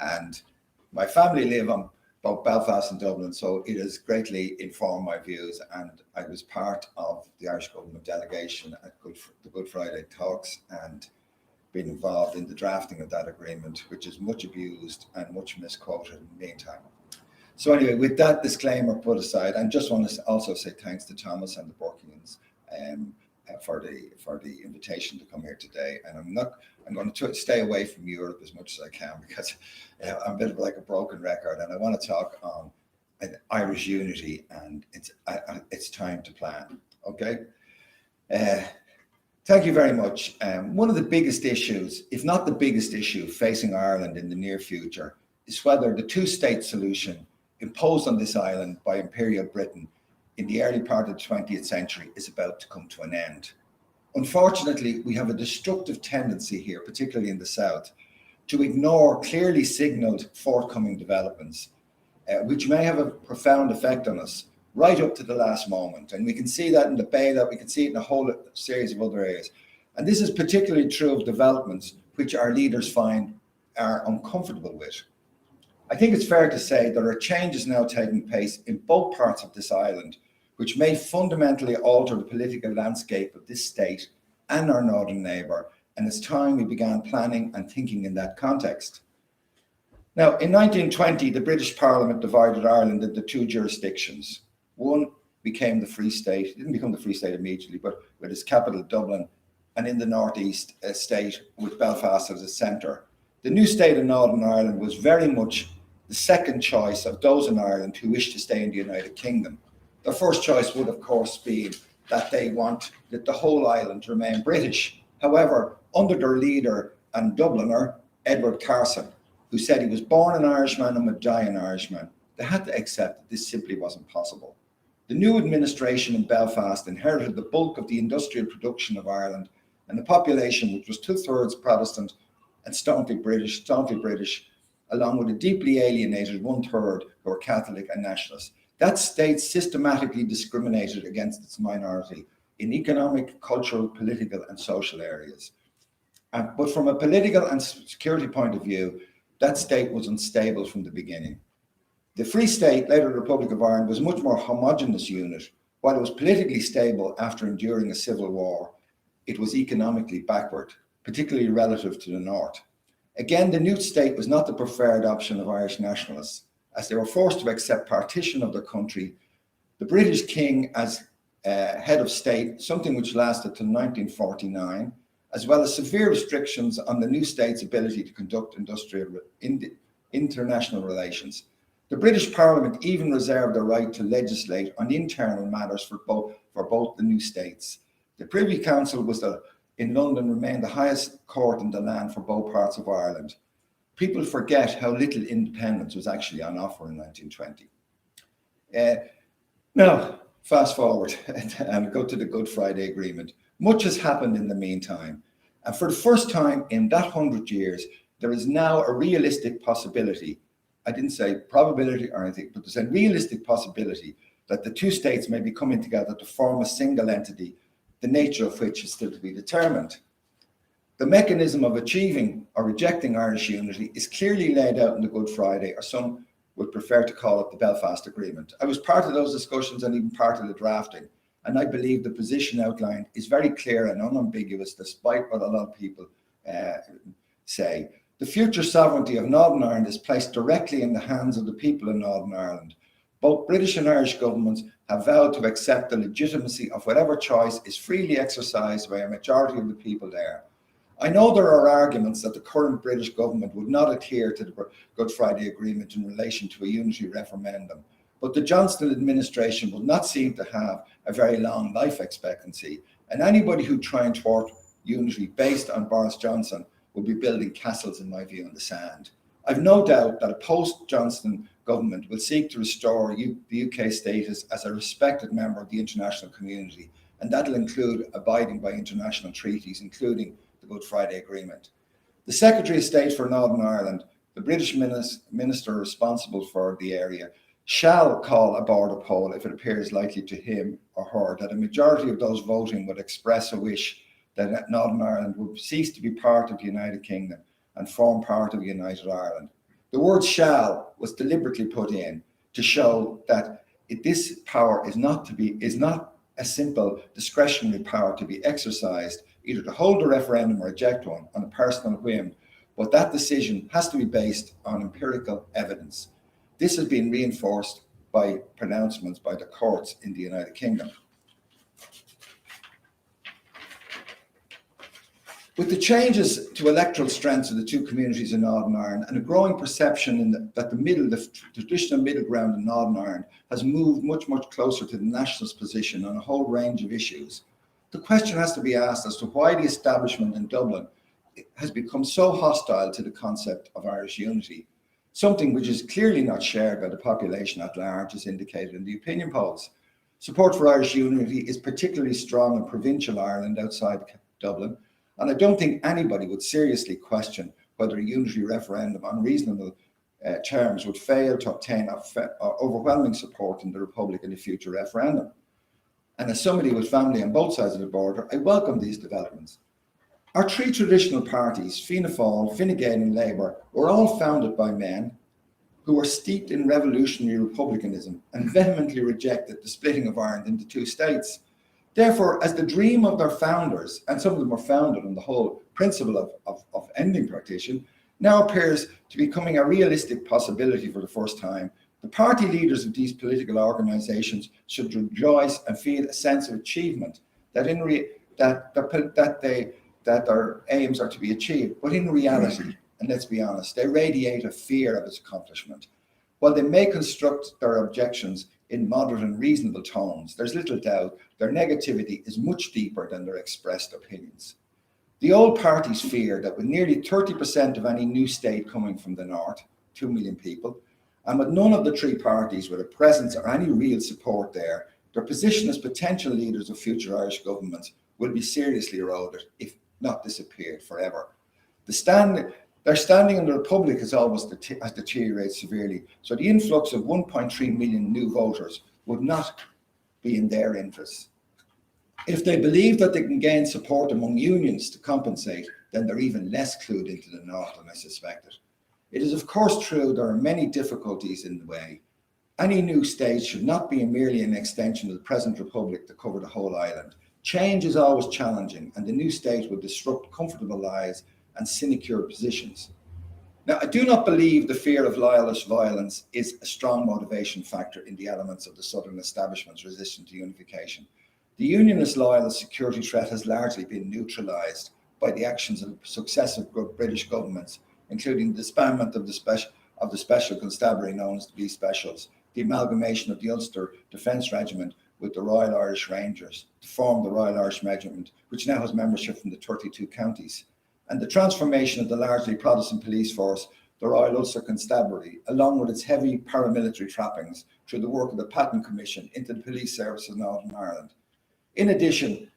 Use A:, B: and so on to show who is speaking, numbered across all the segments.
A: And my family live on both Belfast and Dublin, so it has greatly informed my views. And I was part of the Irish government delegation at the Good Friday talks and been involved in the drafting of that agreement, which is much abused and much misquoted in the meantime. So anyway, with that disclaimer put aside, I just want to also say thanks to Thomas and the Burkeans for the invitation to come here today. And I'm going to stay away from Europe as much as I can, because I'm a bit of like a broken record, and I want to talk on Irish unity, and it's time to plan. Okay. Thank you very much. One of the biggest issues, if not the biggest issue, facing Ireland in the near future is whether the two-state solution imposed on this island by Imperial Britain in the early part of the 20th century is about to come to an end. Unfortunately, we have a destructive tendency here, particularly in the south, to ignore clearly signalled forthcoming developments, which may have a profound effect on us right up to the last moment. And we can see that in the bailout, we can see it in a whole series of other areas. And this is particularly true of developments which our leaders find are uncomfortable with. I think it's fair to say there are changes now taking place in both parts of this island, which may fundamentally alter the political landscape of this state and our northern neighbour, and it's time we began planning and thinking in that context. Now, in 1920, the British Parliament divided Ireland into two jurisdictions. One became the Free State. It didn't become the Free State immediately, but with its capital Dublin, and in the northeast state with Belfast as a centre. The new state of Northern Ireland was very much the second choice of those in Ireland who wish to stay in the United Kingdom. Their first choice would, of course, be that they want that the whole island remain British. However, under their leader and Dubliner, Edward Carson, who said he was born an Irishman and would die an Irishman, they had to accept that this simply wasn't possible. The new administration in Belfast inherited the bulk of the industrial production of Ireland, and the population, which was 2/3 Protestant and staunchly British, along with a deeply alienated 1/3 who were Catholic and nationalist. That state systematically discriminated against its minority in economic, cultural, political, and social areas. But from a political and security point of view, that state was unstable from the beginning. The Free State, later the Republic of Ireland, was a much more homogeneous unit. While it was politically stable after enduring a civil war, it was economically backward, particularly relative to the north. Again, the new state was not the preferred option of Irish nationalists, as they were forced to accept partition of their country, the British king as head of state, something which lasted till 1949, as well as severe restrictions on the new state's ability to conduct international relations. The British Parliament even reserved the right to legislate on internal matters for both the new states. The Privy Council in London remained the highest court in the land for both parts of Ireland. People forget how little independence was actually on offer in 1920. Now, fast forward and go to the Good Friday Agreement. Much has happened in the meantime. And for the first time in that 100 years, there is now a realistic possibility. I didn't say probability or anything, but there's a realistic possibility that the two states may be coming together to form a single entity, the nature of which is still to be determined. The mechanism of achieving or rejecting Irish unity is clearly laid out in the Good Friday, or some would prefer to call it the Belfast Agreement. I was part of those discussions and even part of the drafting, and I believe the position outlined is very clear and unambiguous, despite what a lot of people say. The future sovereignty of Northern Ireland is placed directly in the hands of the people in Northern Ireland. Both British and Irish governments have vowed to accept the legitimacy of whatever choice is freely exercised by a majority of the people there. I know there are arguments that the current British government would not adhere to the Good Friday Agreement in relation to a unity referendum, but the Johnston administration will not seem to have a very long life expectancy, and anybody who try and thwart unity based on Boris Johnson will be building castles, in my view, in the sand. I've no doubt that a post-Johnston government will seek to restore the UK status as a respected member of the international community, and that'll include abiding by international treaties, including the Good Friday Agreement. The Secretary of State for Northern Ireland, the British minister responsible for the area, shall call a border poll if it appears likely to him or her that a majority of those voting would express a wish that Northern Ireland would cease to be part of the United Kingdom and form part of the United Ireland. The word shall was deliberately put in to show that this power is not a simple discretionary power to be exercised either to hold a referendum or reject one on a personal whim, but that decision has to be based on empirical evidence. This has been reinforced by pronouncements by the courts in the United Kingdom. With the changes to electoral strengths of the two communities in Northern Ireland and a growing perception that the traditional middle ground in Northern Ireland has moved much, much closer to the nationalist position on a whole range of issues, the question has to be asked as to why the establishment in Dublin has become so hostile to the concept of Irish unity, something which is clearly not shared by the population at large, as indicated in the opinion polls. Support for Irish unity is particularly strong in provincial Ireland outside Dublin, and I don't think anybody would seriously question whether a unity referendum on reasonable terms would fail to obtain overwhelming support in the Republic in a future referendum. And as somebody with family on both sides of the border, I welcome these developments. Our three traditional parties, Fianna Fáil, Fine Gael and Labour, were all founded by men who were steeped in revolutionary republicanism and vehemently rejected the splitting of Ireland into two states. Therefore, as the dream of their founders, and some of them were founded on the whole principle of ending partition, now appears to be becoming a realistic possibility for the first time, the party leaders of these political organisations should rejoice and feel a sense of achievement that their aims are to be achieved. But in reality, and let's be honest, they radiate a fear of its accomplishment. While they may construct their objections in moderate and reasonable tones, there's little doubt their negativity is much deeper than their expressed opinions. The old parties fear that with nearly 30% of any new state coming from the north, 2 million people, and with none of the three parties with a presence or any real support there, their position as potential leaders of future Irish governments will be seriously eroded, if not disappeared forever. Their standing in the Republic has deteriorated severely, so the influx of 1.3 million new voters would not be in their interests. If they believe that they can gain support among unions to compensate, then they're even less clued into the north than I suspected. It is of course true there are many difficulties in the way. Any new state should not be merely an extension of the present Republic to cover the whole island. Change is always challenging, and the new state will disrupt comfortable lives and sinecure positions. Now, I do not believe the fear of loyalist violence is a strong motivation factor in the elements of the Southern establishment's resistance to unification. The unionist loyalist security threat has largely been neutralised by the actions of successive British governments, including the disbandment of the special constabulary known as the B Specials, the amalgamation of the Ulster Defence Regiment with the Royal Irish Rangers to form the Royal Irish Regiment, which now has membership from the 32 counties, and the transformation of the largely Protestant police force, the Royal Ulster Constabulary, along with its heavy paramilitary trappings through the work of the Patton Commission into the police service of Northern Ireland. In addition,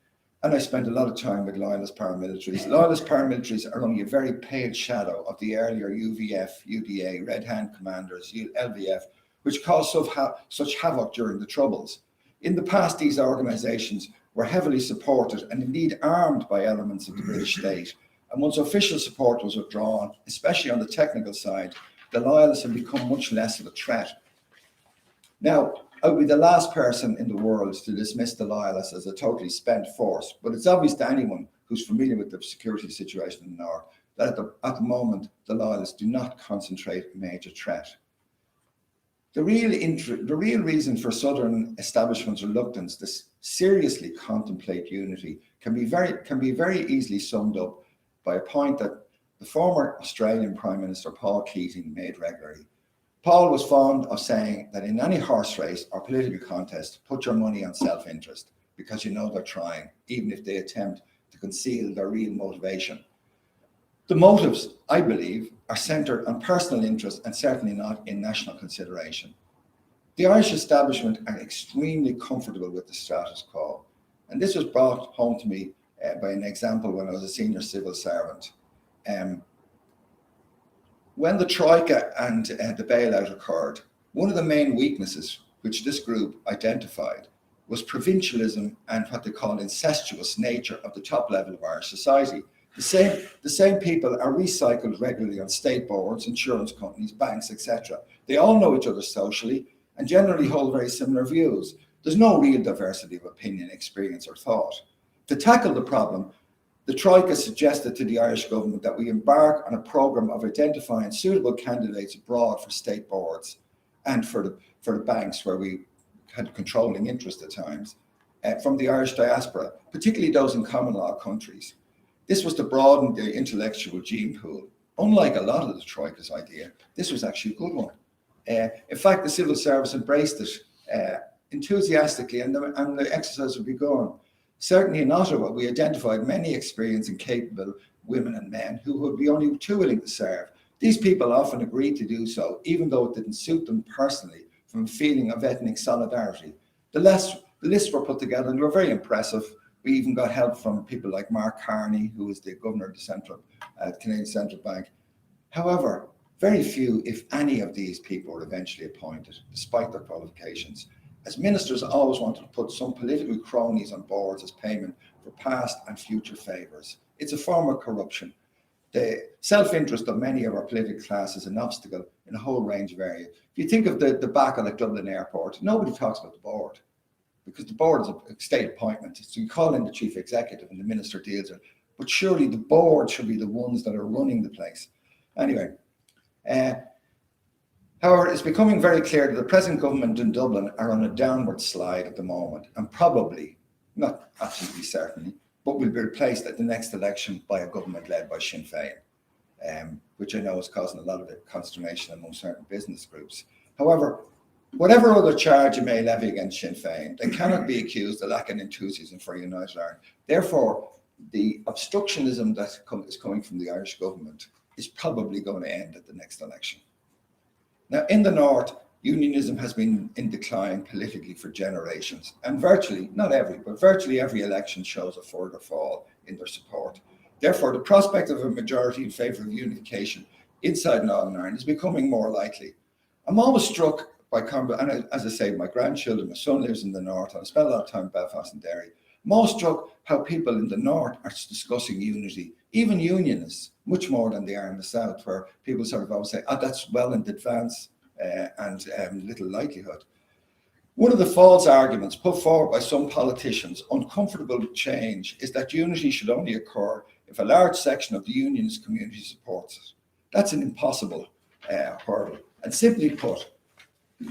A: and I spent a lot of time with loyalist paramilitaries are only a very pale shadow of the earlier UVF, UDA, Red Hand Commanders, LVF, which caused such havoc during the Troubles. In the past, these organisations were heavily supported and indeed armed by elements of the British state. And once official support was withdrawn, especially on the technical side, the loyalists have become much less of a threat. Now, I would be the last person in the world to dismiss the loyalists as a totally spent force, but it's obvious to anyone who's familiar with the security situation in the north that at the moment, the loyalists do not concentrate a major threat. The real reason for Southern establishment's reluctance to seriously contemplate unity can be very easily summed up by a point that the former Australian Prime Minister Paul Keating made regularly. Paul was fond of saying that in any horse race or political contest, put your money on self-interest because you know they're trying, even if they attempt to conceal their real motivation. The motives, I believe, are centred on personal interest and certainly not in national consideration. The Irish establishment are extremely comfortable with the status quo, and this was brought home to me by an example when I was a senior civil servant. When the Troika and the bailout occurred, one of the main weaknesses which this group identified was provincialism and what they call incestuous nature of the top level of Irish society. The same people are recycled regularly on state boards, insurance companies, banks, etc. They all know each other socially and generally hold very similar views. There's no real diversity of opinion, experience, or thought. To tackle the problem, the Troika suggested to the Irish government that we embark on a programme of identifying suitable candidates abroad for state boards and for the banks where we had controlling interest at times, from the Irish diaspora, particularly those in common law countries. This was to broaden the intellectual gene pool. Unlike a lot of the Troika's idea, this was actually a good one. In fact, the civil service embraced it enthusiastically, and the exercise would be gone. Certainly in Ottawa, we identified many experienced and capable women and men who would be only too willing to serve. These people often agreed to do so, even though it didn't suit them personally, from a feeling of ethnic solidarity. The lists were put together and they were very impressive. We even got help from people like Mark Carney, who was the governor of the Canadian Central Bank. However, very few, if any, of these people were eventually appointed, despite their qualifications, as ministers always wanted to put some political cronies on boards as payment for past and future favours. It's a form of corruption. The self-interest of many of our political class is an obstacle in a whole range of areas. If you think of the debacle at Dublin Airport, nobody talks about the board, because the board is a state appointment. So you call in the chief executive and the minister deals with it. But surely the board should be the ones that are running the place. Anyway, however, it's becoming very clear that the present government in Dublin are on a downward slide at the moment, and probably, not absolutely certainly, but will be replaced at the next election by a government led by Sinn Féin, which I know is causing a lot of consternation among certain business groups. However, whatever other charge you may levy against Sinn Féin, they cannot be accused of lacking enthusiasm for United Ireland. Therefore, the obstructionism that is coming from the Irish government is probably going to end at the next election. Now, in the North, unionism has been in decline politically for generations, and virtually every election shows a further fall in their support. Therefore, the prospect of a majority in favour of unification inside Northern Ireland is becoming more likely. I'm always struck by, and as I say, my grandchildren, my son lives in the North, and I spent a lot of time in Belfast and Derry. I'm always struck how people in the North are discussing unity, even unionists, much more than they are in the South, where people sort of always say, that's well in advance and little likelihood. One of the false arguments put forward by some politicians, uncomfortable with change, is that unity should only occur if a large section of the unionist community supports it. That's an impossible hurdle. And simply put,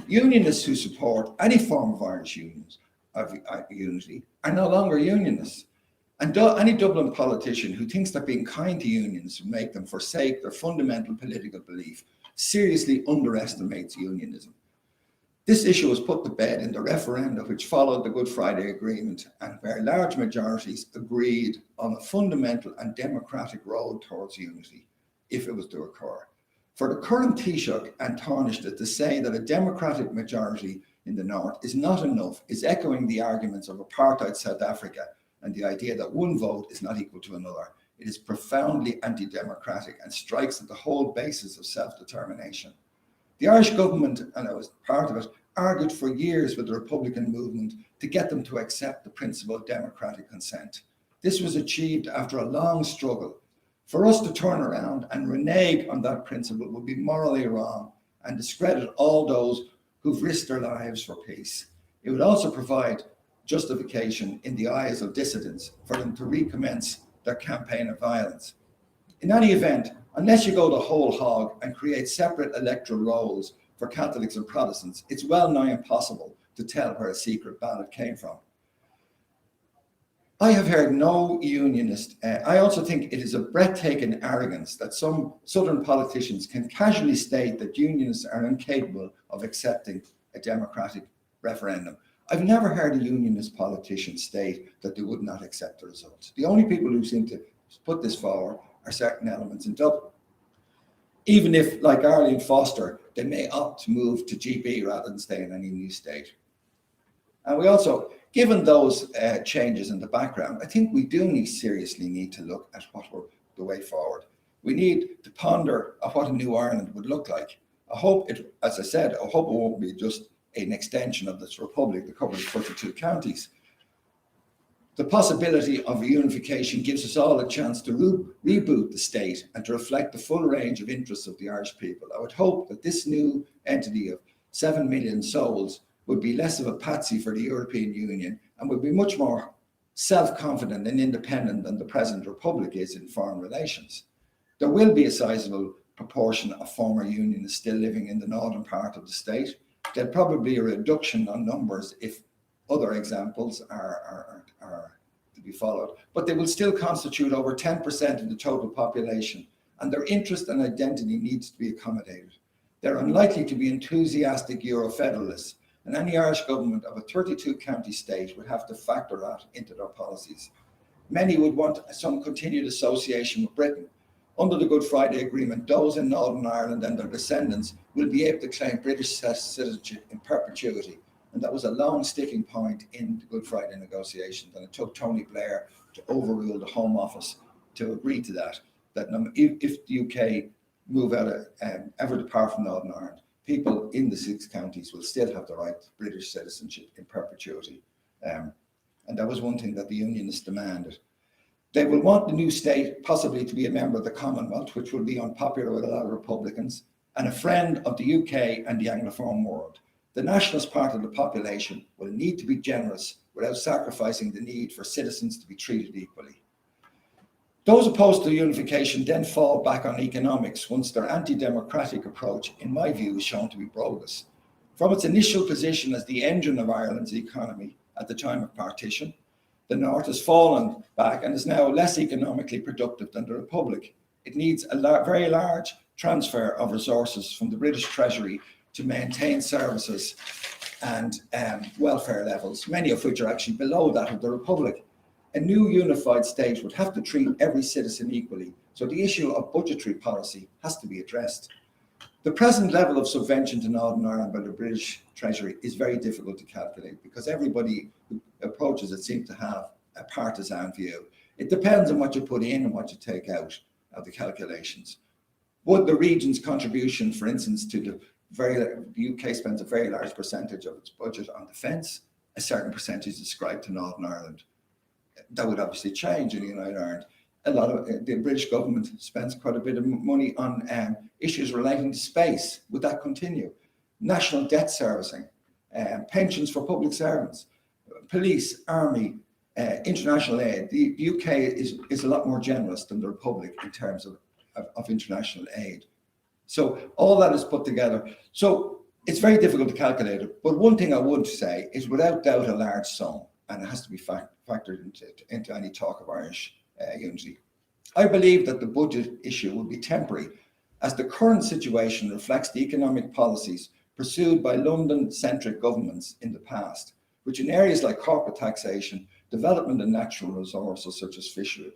A: unionists who support any form of Irish unity are no longer unionists. And any Dublin politician who thinks that being kind to unions will make them forsake their fundamental political belief seriously underestimates unionism. This issue was put to bed in the referenda which followed the Good Friday Agreement, and where large majorities agreed on a fundamental and democratic road towards unity, if it was to occur. For the current Taoiseach and Taoiseach to say that a democratic majority in the North is not enough is echoing the arguments of apartheid South Africa and the idea that one vote is not equal to another. It is profoundly anti-democratic and strikes at the whole basis of self-determination. The Irish government, and I was part of it, argued for years with the Republican movement to get them to accept the principle of democratic consent. This was achieved after a long struggle. For us to turn around and renege on that principle would be morally wrong and discredit all those who've risked their lives for peace. It would also provide justification in the eyes of dissidents for them to recommence their campaign of violence. In any event, unless you go the whole hog and create separate electoral rolls for Catholics and Protestants, it's well nigh impossible to tell where a secret ballot came from. I have heard no unionist. I also think it is a breathtaking arrogance that some Southern politicians can casually state that unionists are incapable of accepting a democratic referendum. I've never heard a unionist politician state that they would not accept the results. The only people who seem to put this forward are certain elements in Dublin. Even if, like Arlene Foster, they may opt to move to GB rather than stay in any new state. And we also, given those changes in the background, I think we do seriously need to look at what were the way forward. We need to ponder what a new Ireland would look like. I hope it, as I said, I hope it won't be just an extension of this republic that covers 42 counties. The possibility of a unification gives us all a chance to reboot the state and to reflect the full range of interests of the Irish people. I would hope that this new entity of 7 million souls would be less of a patsy for the European Union and would be much more self-confident and independent than the present republic is in foreign relations. There will be a sizable proportion of former unionists still living in the northern part of the state. There'll probably be a reduction on numbers if other examples are to be followed, but they will still constitute over 10% of the total population, and their interest and identity needs to be accommodated. They're unlikely to be enthusiastic Euro-federalists, and any Irish government of a 32-county state would have to factor that into their policies. Many would want some continued association with Britain. Under the Good Friday Agreement, those in Northern Ireland and their descendants will be able to claim British citizenship in perpetuity. And that was a long sticking point in the Good Friday negotiations. And it took Tony Blair to overrule the Home Office to agree to that if the UK move out of ever depart from Northern Ireland, people in the 6 counties will still have the right to British citizenship in perpetuity. And that was one thing that the Unionists demanded. They will want the new state possibly to be a member of the Commonwealth, which will be unpopular with a lot of Republicans, and a friend of the UK and the Anglophone world. The nationalist part of the population will need to be generous without sacrificing the need for citizens to be treated equally. Those opposed to unification then fall back on economics once their anti-democratic approach, in my view, is shown to be bogus. From its initial position as the engine of Ireland's economy at the time of partition, the North has fallen back and is now less economically productive than the Republic. It needs a very large transfer of resources from the British Treasury to maintain services and welfare levels, many of which are actually below that of the Republic. A new unified state would have to treat every citizen equally, so the issue of budgetary policy has to be addressed. The present level of subvention to Northern Ireland by the British Treasury is very difficult to calculate because everybody who approaches it seems to have a partisan view. It depends on what you put in and what you take out of the calculations. Would the region's contribution, for instance, to the UK spends a very large percentage of its budget on defence, a certain percentage is ascribed to Northern Ireland. That would obviously change in United Ireland. A lot of the British government spends quite a bit of money on issues relating to space. Would that continue? National debt servicing, pensions for public servants, police, army, international aid. The UK is a lot more generous than the Republic in terms of international aid. So all that is put together. So it's very difficult to calculate it. But one thing I would say is without doubt a large sum, and it has to be factored into any talk of Irish unity. I believe that the budget issue will be temporary, as the current situation reflects the economic policies pursued by London-centric governments in the past, which in areas like corporate taxation, development of natural resources such as fishery,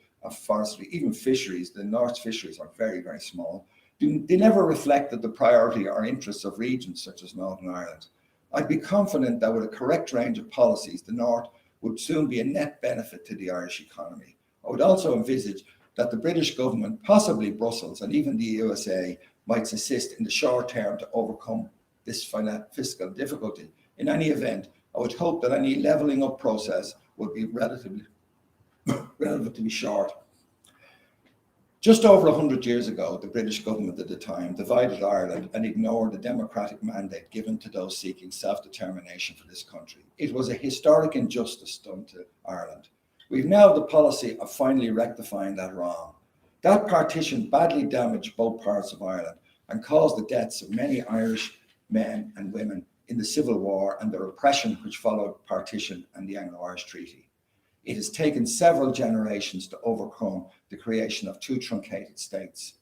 A: forestry, even fisheries, the North fisheries are very, very small. They never reflected the priority or interests of regions such as Northern Ireland. I'd be confident that with a correct range of policies, the North would soon be a net benefit to the Irish economy. I would also envisage that the British government, possibly Brussels and even the USA, might assist in the short term to overcome this fiscal difficulty. In any event, I would hope that any levelling up process would be relatively short. Just over 100 years ago, the British government at the time divided Ireland and ignored the democratic mandate given to those seeking self-determination for this country. It was a historic injustice done to Ireland. We've now the policy of finally rectifying that wrong. That partition badly damaged both parts of Ireland and caused the deaths of many Irish men and women in the Civil War and the repression which followed partition and the Anglo-Irish Treaty. It has taken several generations to overcome the creation of two truncated states.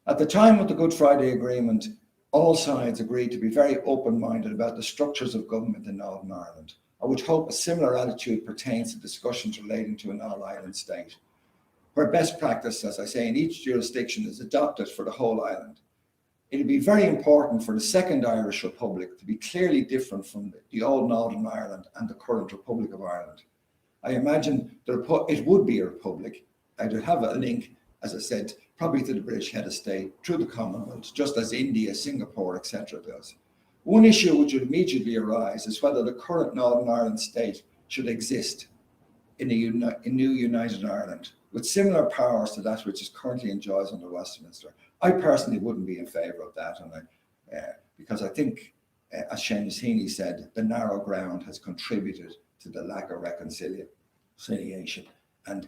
A: At the time of the Good Friday Agreement, all sides agreed to be very open-minded about the structures of government in Northern Ireland. I would hope a similar attitude pertains to discussions relating to an all-island state, where best practice, as I say, in each jurisdiction is adopted for the whole island. It would be very important for the Second Irish Republic to be clearly different from the old Northern Ireland and the current Republic of Ireland. I imagine it would be a republic. I would have a link, as I said, probably to the British head of state through the Commonwealth, just as India, Singapore, etc. does. One issue which would immediately arise is whether the current Northern Ireland state should exist. in a new United Ireland with similar powers to that which is currently enjoys under Westminster. I personally wouldn't be in favour of that, and because I think, as Seamus Heaney said, the narrow ground has contributed to the lack of reconciliation, and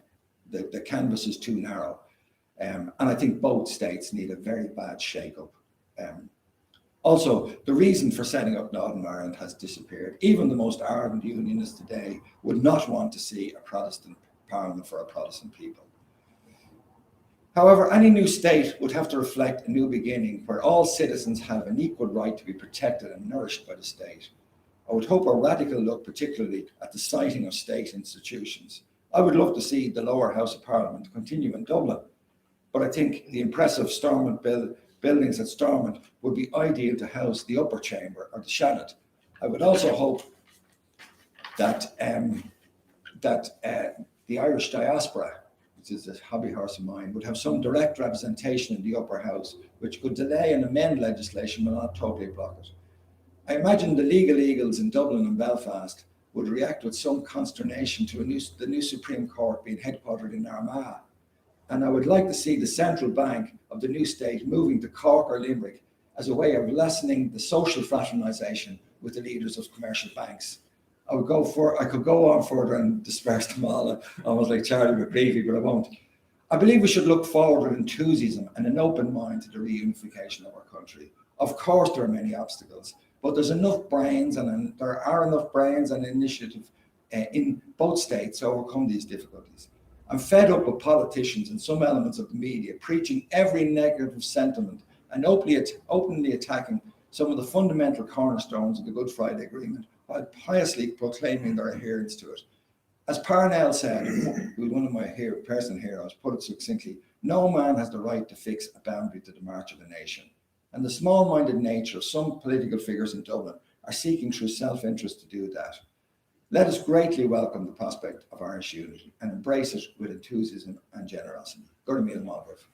A: the canvas is too narrow. And I think both states need a very bad shake-up. Also, the reason for setting up Northern Ireland has disappeared. Even the most ardent unionists today would not want to see a Protestant parliament for a Protestant people. However, any new state would have to reflect a new beginning where all citizens have an equal right to be protected and nourished by the state. I would hope a radical look particularly at the siting of state institutions. I would love to see the lower house of Parliament continue in Dublin, but I think the impressive Stormont buildings at Stormont would be ideal to house the upper chamber or the Shannon. I would also hope that the Irish diaspora, which is a hobby horse of mine, would have some direct representation in the upper house, which could delay and amend legislation but not totally block it. I imagine the legal eagles in Dublin and Belfast would react with some consternation to the new Supreme Court being headquartered in Armagh. And I would like to see the central bank of the new state moving to Cork or Limerick as a way of lessening the social fraternisation with the leaders of commercial banks. I could go on further and disperse them all, almost like Charlie McGreevy, but I won't. I believe we should look forward with enthusiasm and an open mind to the reunification of our country. Of course, there are many obstacles, but there are enough brains and initiative in both states to overcome these difficulties. I'm fed up with politicians and some elements of the media preaching every negative sentiment and openly attacking some of the fundamental cornerstones of the Good Friday Agreement while piously proclaiming their adherence to it. As Parnell said, one of my personal heroes, put it succinctly, no man has the right to fix a boundary to the march of a nation. And the small-minded nature of some political figures in Dublin are seeking through self-interest to do that. Let us greatly welcome the prospect of Irish unity and embrace it with enthusiasm and generosity. Gurda míle maith.